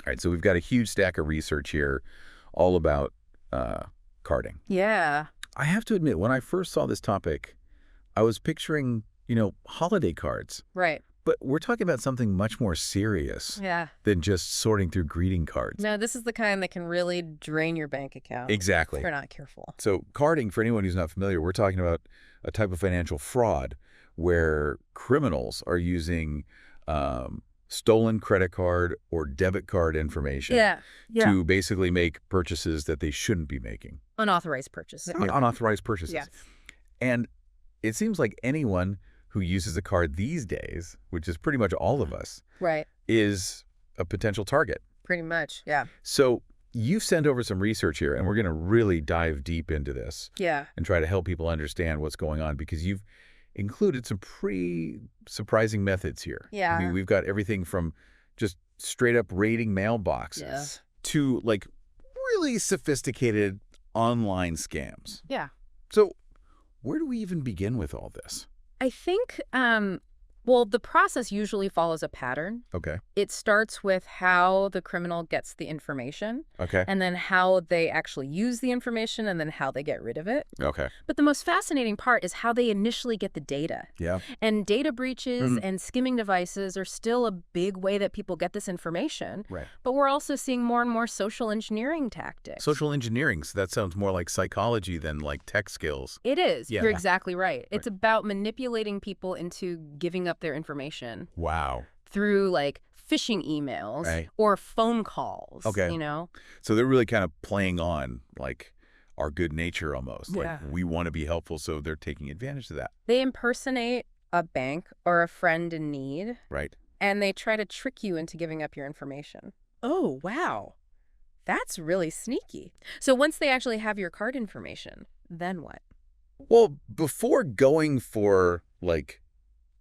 right, so we've got a huge stack of research here all about carding. Yeah. I have to admit, when I first saw this topic, I was picturing, holiday cards. Right. But we're talking about something much more serious Yeah. than just sorting through greeting cards. No, this is the kind that can really drain your bank account. Exactly. If you're not careful. So carding, for anyone who's not familiar, we're talking about a type of financial fraud where criminals are using stolen credit card or debit card information to basically make purchases that they shouldn't be making. Unauthorized purchases. Unauthorized purchases. Yes. And it seems like anyone who uses a card these days, which is pretty much all of us, Right. is a potential target. Pretty much. Yeah. So you've sent over some research here, and we're going to really dive deep into this Yeah. and try to help people understand what's going on, because you've included some pretty surprising methods here. Yeah. I mean, we've got everything from just straight up raiding mailboxes to like really sophisticated online scams. Yeah. So where do we even begin with all this? I think, well, the process usually follows a pattern. Okay. It starts with how the criminal gets the information, Okay. and then how they actually use the information, and then how they get rid of it. Okay. But the most fascinating part is how they initially get the data. Yeah. And data breaches and skimming devices are still a big way that people get this information. Right. But we're also seeing more and more social engineering tactics. Social engineering, so that sounds more like psychology than like tech skills. It is. Yeah. You're exactly right. It's about manipulating people into giving up their information Wow. through like phishing emails or phone calls. Okay. So they're really kind of playing on like our good nature almost. Yeah. Like we want to be helpful, so they're taking advantage of that. They impersonate a bank or a friend in need, Right. and they try to trick you into giving up your information. Oh, wow. That's really sneaky. So once they actually have your card information, then what? Well, before going for like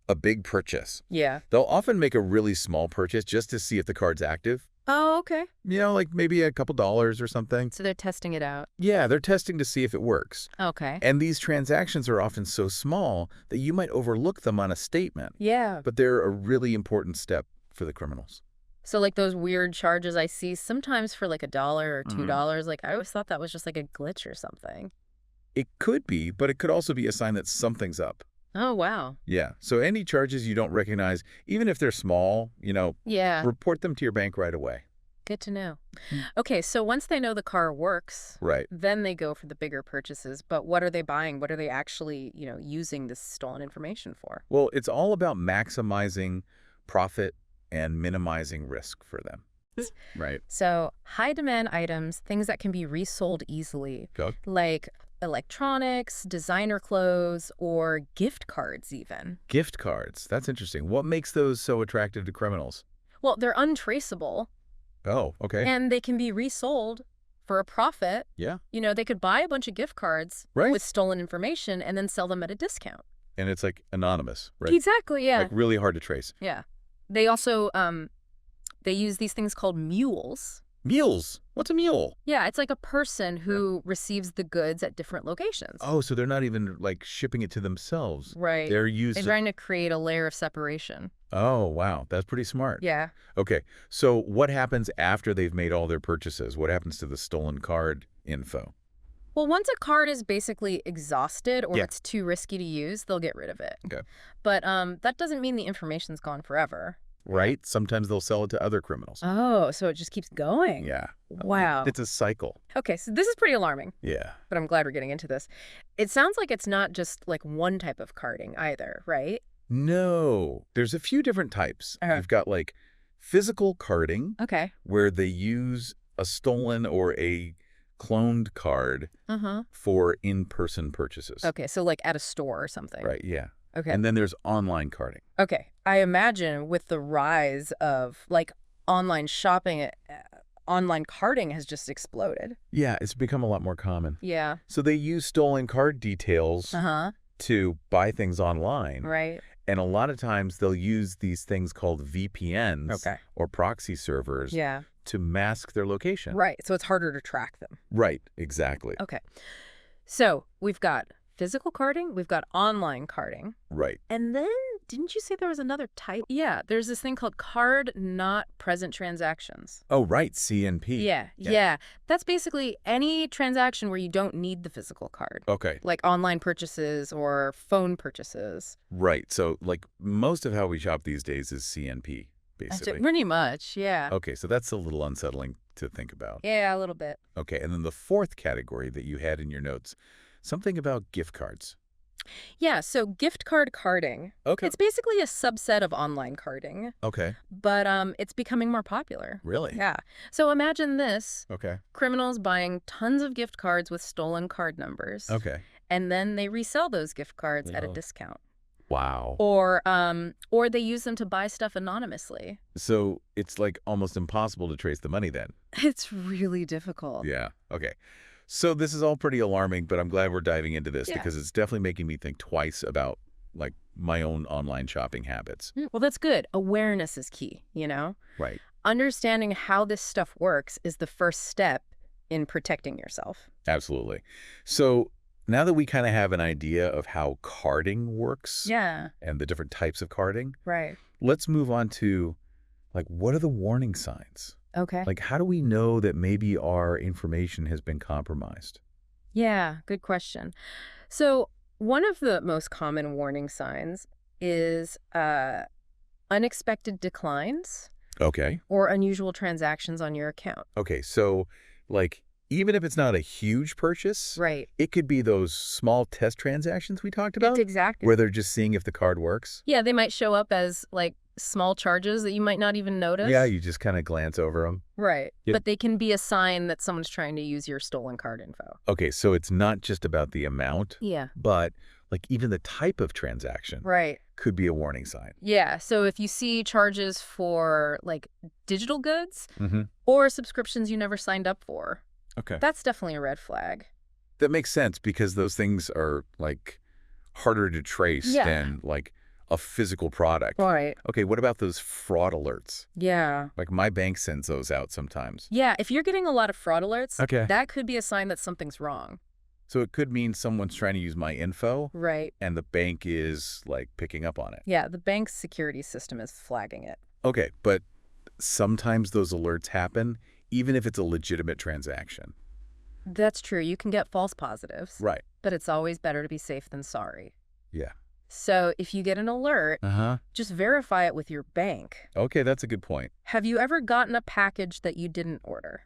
a big purchase, Yeah. they'll often make a really small purchase just to see if the card's active. Oh, okay. Like maybe a couple dollars or something. So they're testing it out. Yeah, they're testing to see if it works. Okay. And these transactions are often so small that you might overlook them on a statement. Yeah. But they're a really important step for the criminals. So like those weird charges I see sometimes for like $1 or $2, like I always thought that was just like a glitch or something. It could be, but it could also be a sign that something's up. Oh, wow. Yeah. So any charges you don't recognize, even if they're small, Yeah. report them to your bank right away. Good to know. Okay, so once they know the car works, Right. then they go for the bigger purchases. But what are they buying? What are they actually, using this stolen information for? Well, it's all about maximizing profit and minimizing risk for them. Right. So high demand items, things that can be resold easily, like electronics, designer clothes, or gift cards even. Gift cards. That's interesting. What makes those so attractive to criminals? Well, they're untraceable. Oh, okay. And they can be resold for a profit. Yeah. They could buy a bunch of gift cards with stolen information and then sell them at a discount. And it's like anonymous, right? Exactly, yeah. Like really hard to trace. Yeah. They also, they use these things called mules. Mules? What's a mule? Yeah, it's like a person who receives the goods at different locations. Oh, so they're not even like shipping it to themselves. Right. They're used. They're trying to create a layer of separation. Oh, wow. That's pretty smart. Yeah. Okay. So what happens after they've made all their purchases? What happens to the stolen card info? Well, once a card is basically exhausted or it's too risky to use, they'll get rid of it. Okay. But that doesn't mean the information's gone forever. Right? Sometimes they'll sell it to other criminals. Oh, so it just keeps going. Yeah. Wow. It's a cycle. Okay, so this is pretty alarming. Yeah. But I'm glad we're getting into this. It sounds like it's not just like one type of carding either, right? No. There's a few different types. You've got like physical carding. Okay. Where they use a stolen or a cloned card for in-person purchases. Okay, so like at a store or something. Right, yeah. Okay. And then there's online carding. Okay. I imagine with the rise of like online shopping, online carding has just exploded. Yeah, it's become a lot more common. Yeah. So they use stolen card details to buy things online. Right. And a lot of times they'll use these things called VPNs or proxy servers to mask their location. Right. So it's harder to track them. Right. Exactly. Okay. So we've got physical carding, we've got online carding. Right. And then didn't you say there was another type? Yeah, there's this thing called card not present transactions. Oh, right, CNP. Yeah. That's basically any transaction where you don't need the physical card. Okay. Like online purchases or phone purchases. Right. So, like, most of how we shop these days is CNP, basically. Pretty much, yeah. Okay, so that's a little unsettling to think about. Yeah, a little bit. Okay, and then the fourth category that you had in your notes, something about gift cards. Yeah, so gift card carding. Okay. It's basically a subset of online carding, Okay. but it's becoming more popular. Really? Yeah. So imagine this. Okay. Criminals buying tons of gift cards with stolen card numbers. Okay. And then they resell those gift cards at a Oh. discount. Wow. Or they use them to buy stuff anonymously. So it's like almost impossible to trace the money then. It's really difficult. Yeah. Okay. So this is all pretty alarming, but I'm glad we're diving into this Yeah. because it's definitely making me think twice about like my own online shopping habits. Well, that's good. Awareness is key, Right. Understanding how this stuff works is the first step in protecting yourself. Absolutely. So now that we kind of have an idea of how carding works Yeah. and the different types of carding, Right. let's move on to like what are the warning signs? Okay. Like how do we know that maybe our information has been compromised? Yeah, good question. So one of the most common warning signs is unexpected declines Okay. or unusual transactions on your account. Okay. So like even if it's not a huge purchase, Right. it could be those small test transactions we talked about Exactly. where they're just seeing if the card works. Yeah, they might show up as like small charges that you might not even notice. Yeah, you just kind of glance over them. Right. Yeah. But they can be a sign that someone's trying to use your stolen card info. Okay, so it's not just about the amount, Yeah. but like even the type of transaction Right. could be a warning sign. Yeah. So if you see charges for like digital goods Mm-hmm. or subscriptions you never signed up for, Okay. that's definitely a red flag. That makes sense because those things are like harder to trace Yeah. than like a physical product. Right. Okay, what about those fraud alerts? Yeah. Like my bank sends those out sometimes. Yeah. If you're getting a lot of fraud alerts, Okay. that could be a sign that something's wrong. So it could mean someone's trying to use my info Right. and the bank is like picking up on it. Yeah. The bank's security system is flagging it. Okay, but sometimes those alerts happen even if it's a legitimate transaction. That's true. You can get false positives, Right. but it's always better to be safe than sorry. Yeah. So if you get an alert, Uh-huh. just verify it with your bank. Okay, that's a good point. Have you ever gotten a package that you didn't order?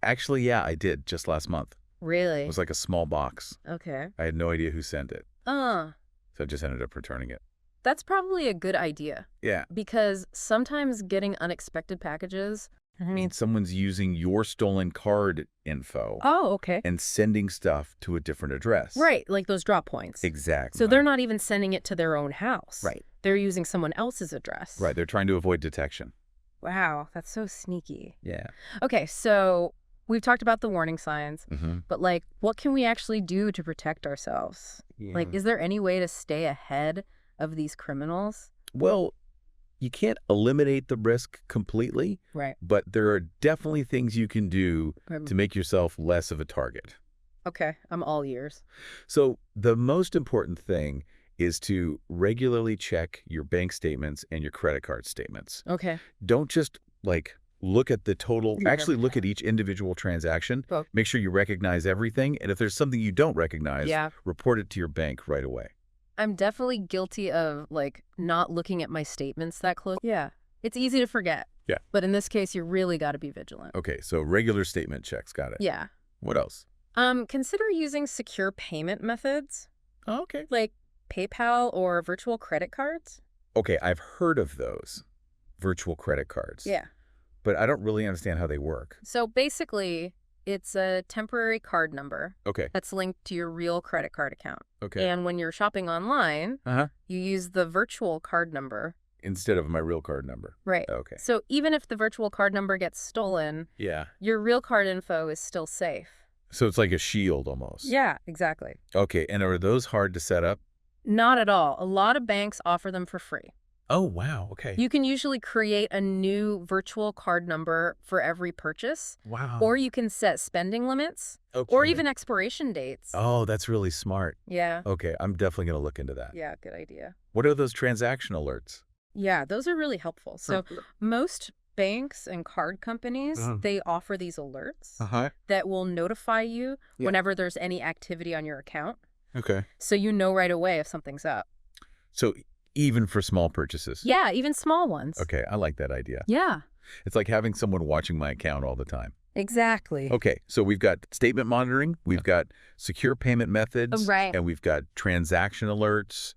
Actually, yeah, I did just last month. It Really? was like a small box. Okay. I had no idea who sent it, so I just ended up returning it. That's probably a good idea Yeah. because sometimes getting unexpected packages Means someone's using your stolen card info Oh, okay. and sending stuff to a different address. Right, like those drop points. Exactly. So they're not even sending it to their own house. Right. They're using someone else's address. Right, they're trying to avoid detection. Wow, that's so sneaky. Yeah. Okay, so we've talked about the warning signs, Mm-hmm. but like, what can we actually do to protect ourselves? Like, is there any way to stay ahead of these criminals? Well, you can't eliminate the risk completely, Right. but there are definitely things you can do to make yourself less of a target. Okay, I'm all ears. So the most important thing is to regularly check your bank statements and your credit card statements. Okay. Don't just like look at the total, Yeah. actually look at each individual transaction. Oh. Make sure you recognize everything. And if there's something you don't recognize, Yeah. report it to your bank right away. I'm definitely guilty of like not looking at my statements that close. Yeah. It's easy to forget. Yeah. But in this case, you really got to be vigilant. Okay, so regular statement checks. Got it. Yeah. What else? Consider using secure payment methods Oh, okay. like PayPal or virtual credit cards. Okay, I've heard of those virtual credit cards. Yeah. But I don't really understand how they work. So basically, it's a temporary card number Okay. that's linked to your real credit card account. Okay. And when you're shopping online, Uh-huh. you use the virtual card number. Instead of my real card number. Right. Okay. So even if the virtual card number gets stolen, Yeah. your real card info is still safe. So it's like a shield almost. Yeah, exactly. Okay, and are those hard to set up? Not at all. A lot of banks offer them for free. Oh, wow. Okay. You can usually create a new virtual card number for every purchase, Wow. or you can set spending limits, Okay. or even expiration dates. Oh, that's really smart. Yeah. Okay, I'm definitely going to look into that. Yeah, good idea. What are those transaction alerts? Yeah, those are really helpful. So most banks and card companies, they offer these alerts that will notify you whenever there's any activity on your account. Okay. So you know right away if something's up. So even for small purchases? Yeah, even small ones. Okay, I like that idea. Yeah. It's like having someone watching my account all the time. Exactly. Okay, so we've got statement monitoring, we've got secure payment methods, Right. and we've got transaction alerts.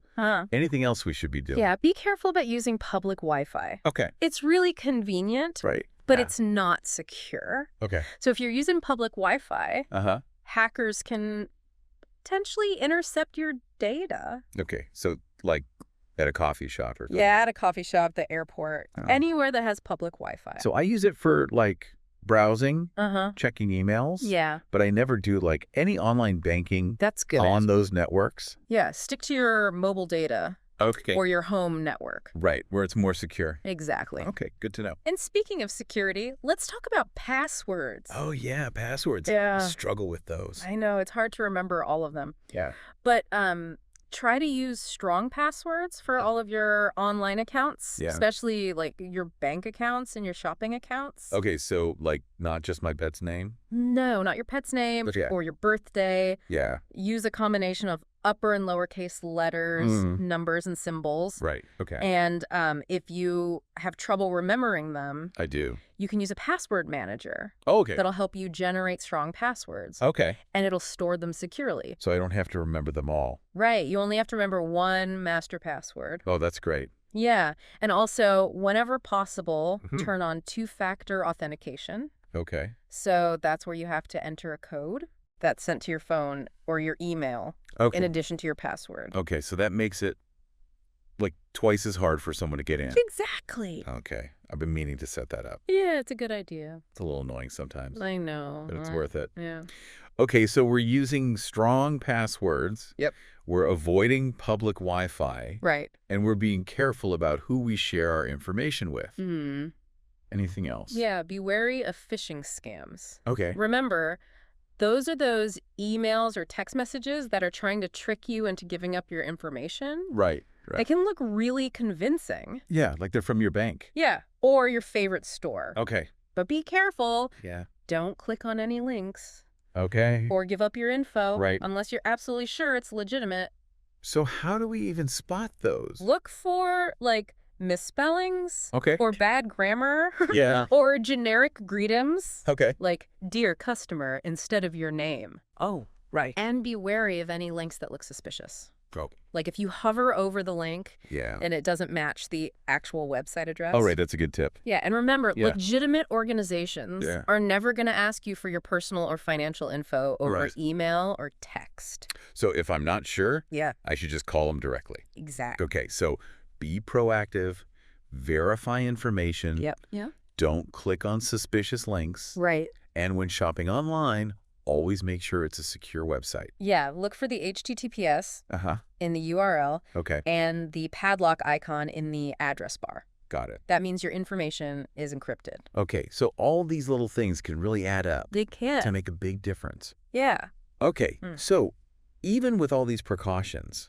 Anything else we should be doing? Yeah, be careful about using public Wi-Fi. Okay. It's really convenient, Right. but it's not secure. Okay. So if you're using public Wi-Fi, hackers can potentially intercept your data. Okay, so like at a coffee shop or something? Yeah, at a coffee shop, the airport, anywhere that has public Wi-Fi. So I use it for like browsing, checking emails. Yeah. But I never do like any online banking That's good. on those networks. Yeah, stick to your mobile data Okay. or your home network. Right, where it's more secure. Exactly. Okay, good to know. And speaking of security, let's talk about passwords. Oh, yeah, passwords. Yeah. I struggle with those. I know, it's hard to remember all of them. Yeah. But try to use strong passwords for all of your online accounts, especially like your bank accounts and your shopping accounts. Okay, so like not just my pet's name? No, not your pet's name or your birthday. Yeah. Use a combination of upper and lowercase letters, numbers, and symbols. Right, okay. And if you have trouble remembering them, I do. you can use a password manager. Oh, okay. That'll help you generate strong passwords. Okay. And it'll store them securely. So I don't have to remember them all. Right. You only have to remember one master password. Oh, that's great. Yeah. And also, whenever possible, turn on two-factor authentication. Okay. So that's where you have to enter a code that's sent to your phone or your email in addition to your password. Okay, so that makes it like twice as hard for someone to get in. Exactly. Okay. I've been meaning to set that up. Yeah, it's a good idea. It's a little annoying sometimes. I know. But it's worth it. Yeah. Okay, so we're using strong passwords. Yep. We're avoiding public Wi-Fi. Right. And we're being careful about who we share our information with. Anything else? Yeah, be wary of phishing scams. Okay. Remember, those are those emails or text messages that are trying to trick you into giving up your information. Right. They can look really convincing. Yeah, like they're from your bank. Yeah, or your favorite store. Okay. But be careful. Yeah. Don't click on any links. Okay. Or give up your info. Right. Unless you're absolutely sure it's legitimate. So how do we even spot those? Look for, like, misspellings. Okay. Or bad grammar. Yeah. Or generic greetings. Okay. Like, dear customer, instead of your name. Oh, right. And be wary of any links that look suspicious. Oh. Like if you hover over the link and it doesn't match the actual website address. Oh, right. That's a good tip. Yeah. And remember, legitimate organizations are never going to ask you for your personal or financial info over email or text. So if I'm not sure, I should just call them directly. Exactly. Okay. So be proactive, verify information. Yep. Yeah. Don't click on suspicious links. Right. And when shopping online, always make sure it's a secure website. Yeah, look for the HTTPS in the URL and the padlock icon in the address bar. Got it. That means your information is encrypted. Okay, so all these little things can really add up. They can. To make a big difference. Yeah. Okay, so even with all these precautions,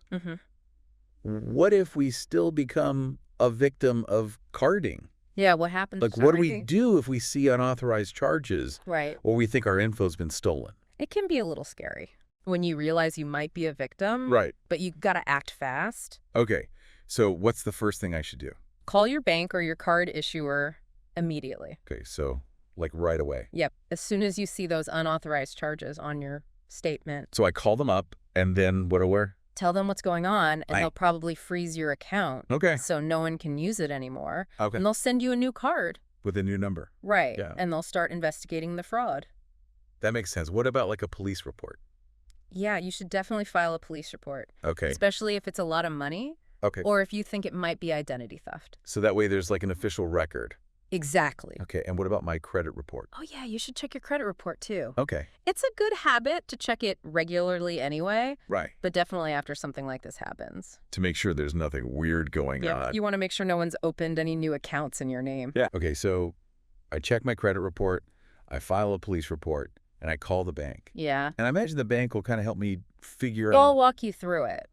what if we still become a victim of carding? Yeah, what happens? Like, what do we do if we see unauthorized charges? Right. Or we think our info's been stolen? It can be a little scary when you realize you might be a victim. Right. But you got to act fast. Okay, so what's the first thing I should do? Call your bank or your card issuer immediately. Okay, so like right away. Yep, as soon as you see those unauthorized charges on your statement. So I call them up, and then what do I? Tell them what's going on, and they'll probably freeze your account. Okay. So no one can use it anymore. Okay. And they'll send you a new card. With a new number. Right. Yeah. And they'll start investigating the fraud. That makes sense. What about like a police report? Yeah, you should definitely file a police report. Okay. Especially if it's a lot of money. Okay. Or if you think it might be identity theft. So that way there's like an official record. Exactly. Okay, and what about my credit report? Oh, yeah, you should check your credit report, too. Okay. It's a good habit to check it regularly anyway. Right. But definitely after something like this happens. To make sure there's nothing weird going on. You want to make sure no one's opened any new accounts in your name. Yeah. Okay, so I check my credit report, I file a police report, and I call the bank. Yeah. And I imagine the bank will kind of help me figure They'll out. walk you through it.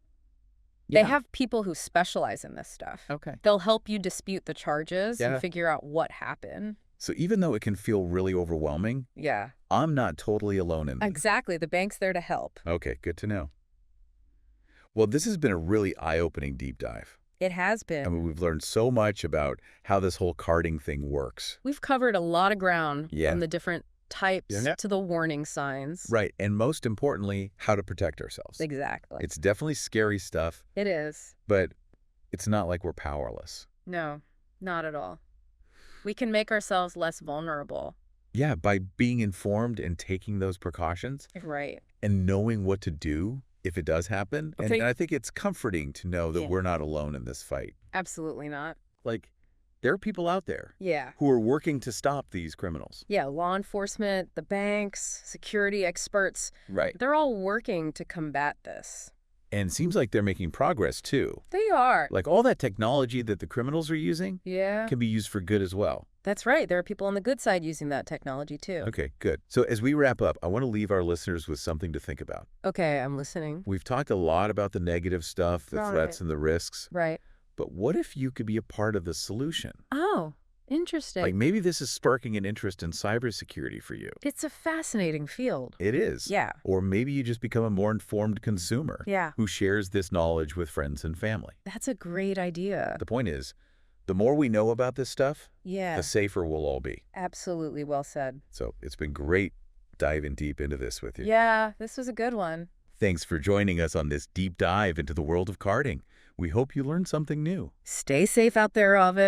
Yeah. They have people who specialize in this stuff. Okay. They'll help you dispute the charges Yeah. and figure out what happened. So even though it can feel really overwhelming, Yeah. I'm not totally alone in this. Exactly. The bank's there to help. Okay, good to know. Well, this has been a really eye-opening deep dive. It has been. I mean, we've learned so much about how this whole carding thing works. We've covered a lot of ground Yeah. from the different types Yeah. to the warning signs. Right, and most importantly, how to protect ourselves. Exactly. It's definitely scary stuff, It is. but it's not like we're powerless. No, not at all. We can make ourselves less vulnerable. Yeah, by being informed and taking those precautions Right. and knowing what to do if it does happen. Okay. And I think it's comforting to know that Yeah. we're not alone in this fight. Absolutely not. Like, there are people out there Yeah. who are working to stop these criminals. Yeah, law enforcement, the banks, security experts, Right. they're all working to combat this. And it seems like they're making progress, too. They are. Like, all that technology that the criminals are using Yeah. can be used for good as well. That's right. There are people on the good side using that technology, too. Okay, good. So as we wrap up, I want to leave our listeners with something to think about. Okay, I'm listening. We've talked a lot about the negative stuff, the threats and the risks. Right. But what if you could be a part of the solution? Oh, interesting. Like maybe this is sparking an interest in cybersecurity for you. It's a fascinating field. It is. Yeah. Or maybe you just become a more informed consumer Yeah. who shares this knowledge with friends and family. That's a great idea. The point is, the more we know about this stuff, Yeah. the safer we'll all be. Absolutely well said. So it's been great diving deep into this with you. Yeah, this was a good one. Thanks for joining us on this deep dive into the world of carding. We hope you learned something new. Stay safe out there, Ovid.